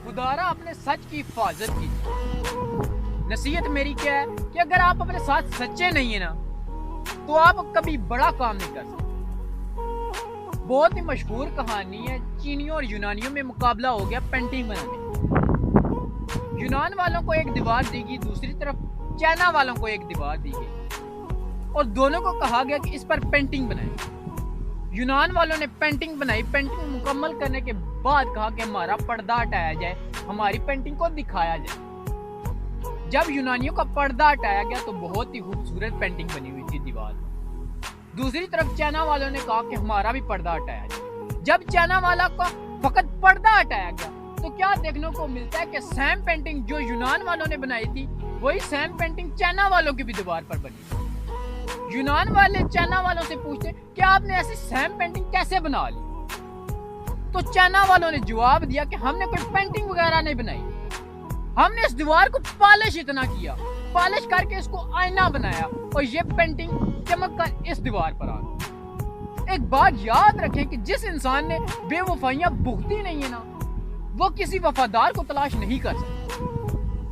खुदारा अपने सच की हिफाजत कीजिए। नसीहत मेरी क्या है कि अगर आप अपने साथ सच्चे नहीं है ना, तो आप कभी बड़ा काम नहीं कर सकते। बहुत ही मशहूर कहानी है, चीनियों और यूनानियों में मुकाबला हो गया पेंटिंग बनाने। यूनान वालों को एक दीवार दी गई, दूसरी तरफ चाइना वालों को एक दीवार दी गई और दोनों को कहा गया कि इस पर पेंटिंग बनाएं। यूनान वालों ने पेंटिंग बनाई। पेंटिंग मुकम्मल करने के बाद कहा कि हमारा पर्दा हटाया जाए, हमारी पेंटिंग को दिखाया जाए। जब यूनानियों का पर्दा हटाया गया तो बहुत ही खूबसूरत पेंटिंग बनी हुई थी दीवार पर। दूसरी तरफ चाइना वालों ने कहा कि हमारा भी पर्दा हटाया जाए। जब चाइना वाला का फकत पर्दा हटाया गया तो क्या देखने को मिलता है कि सेम पेंटिंग जो यूनान वालों ने बनाई थी, वही सेम पेंटिंग चाइना वालों की भी दीवार पर बनी। यूनान वाले चाइना वालों से पूछते कि आपने ऐसी सेम पेंटिंग कैसे बना ली? तो चाइना वालों ने जवाब दिया कि हमने कोई पेंटिंग वगैरह नहीं बनाई, हमने इस दीवार को पॉलिश इतना किया, पॉलिश करके इसको आईना बनाया और ये पेंटिंग चमक कर इस दीवार पर आ गई। एक बात याद रखें कि जिस इंसान ने बेवफाइयां भुगती नहीं है ना, वो किसी वफादार को तलाश नहीं कर सकता।